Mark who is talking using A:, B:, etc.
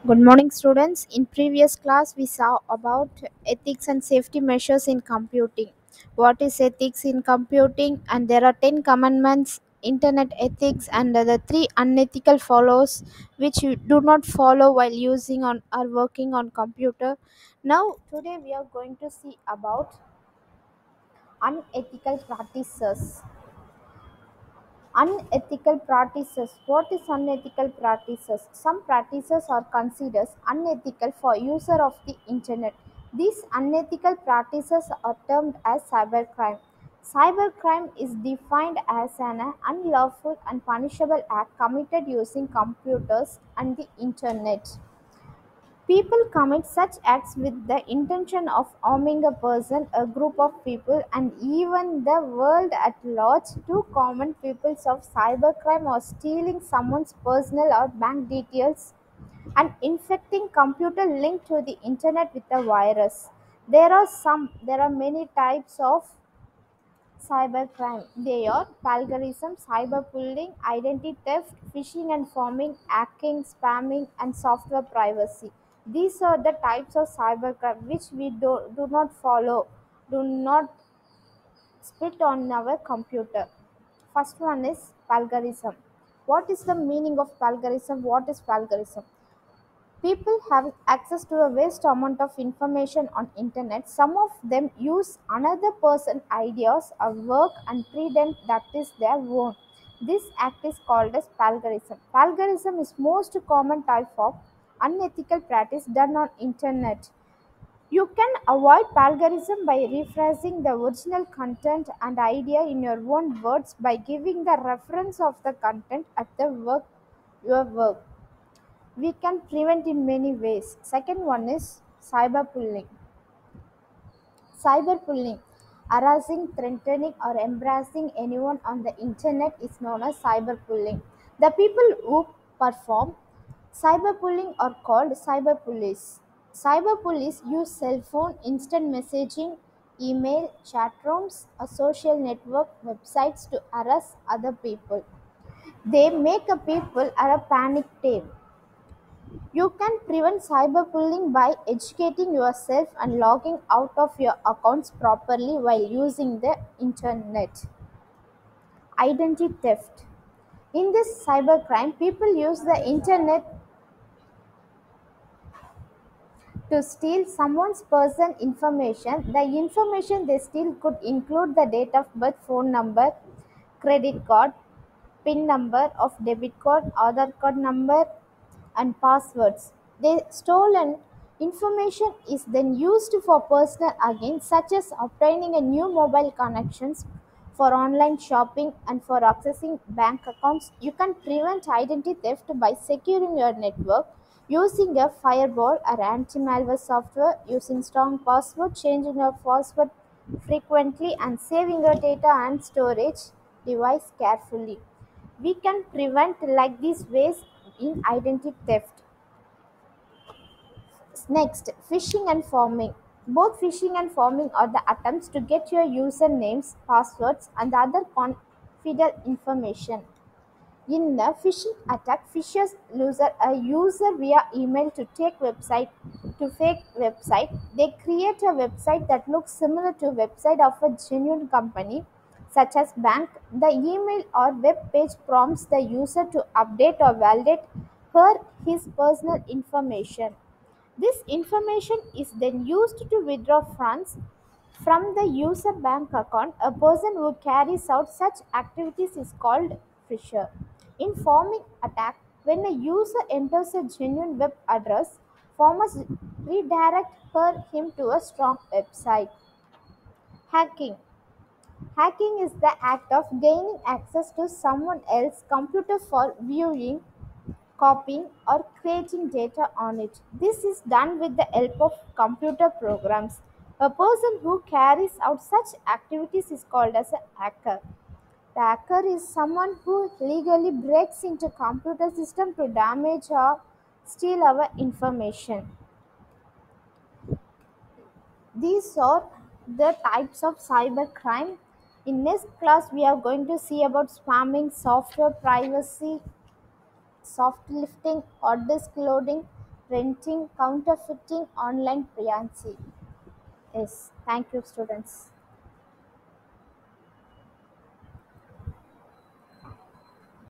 A: Good morning, students. In previous class, we saw about ethics and safety measures in computing. What is ethics in computing? And there are 10 commandments, internet ethics, and the three unethical follows which you do not follow while using on or working on computer. Now, today we are going to see about unethical practices. Unethical practices. What is unethical practices? Some practices are considered unethical for user of the internet. These unethical practices are termed as cybercrime. Cybercrime is defined as an unlawful and punishable act committed using computers and the internet. People commit such acts with the intention of harming a person, a group of people, and even the world at large. Two common peoples of cybercrime are stealing someone's personal or bank details and infecting computer linked to the internet with a virus. There are many types of cybercrime. They are plagiarism, cyberbullying, identity theft, phishing and phoning, hacking, spamming, and software piracy. These are the types of cybercrime which we do not follow, do not spit on our computer. First one is plagiarism. What is the meaning of plagiarism? What is plagiarism? People have access to a vast amount of information on internet. Some of them use another person's ideas or work and pretend that is their own. This act is called as plagiarism. Plagiarism is most common type of unethical practice done on internet. You can avoid plagiarism by rephrasing the original content and idea in your own words by giving the reference of the content at the work your work. We can prevent in many ways. Second one is cyberbullying. Cyberbullying, harassing, threatening, or embarrassing anyone on the internet is known as cyberbullying. The people who perform cyberbullying are called cyberbullies. Cyberbullies use cell phone, instant messaging, email, chat rooms, or social network websites to harass other people. They make a people are a panic tame. You can prevent cyberbullying by educating yourself and logging out of your accounts properly while using the internet. Identity theft. In this cybercrime, people use the internet to steal someone's personal information. The information they steal could include the date of birth, phone number, credit card, PIN number of debit card, Aadhaar card number, and passwords. The stolen information is then used for personal gain, such as obtaining a new mobile connections for online shopping and for accessing bank accounts. You can prevent identity theft by securing your network using a firewall or anti-malware software, using strong password, changing your password frequently, and saving your data and storage device carefully. We can prevent like these ways in identity theft. Next, phishing and forming. Both phishing and forming are the attempts to get your usernames, passwords, and other confidential information. In a phishing attack, phishers lose a user via email to take website to fake website. They create a website that looks similar to website of a genuine company, such as bank. The email or web page prompts the user to update or validate her his personal information. This information is then used to withdraw funds from the user bank account. A person who carries out such activities is called phisher. In forming attack, when a user enters a genuine web address, formers redirect him to a strong website. Hacking. Hacking is the act of gaining access to someone else's computer for viewing, copying, or creating data on it. This is done with the help of computer programs. A person who carries out such activities is called as a hacker. The hacker is someone who legally breaks into computer system to damage or steal our information. These are the types of cybercrime. In next class, we are going to see about spamming, software privacy, soft lifting, hard disk loading, preventing counterfeiting online piracy. Yes, thank you, students.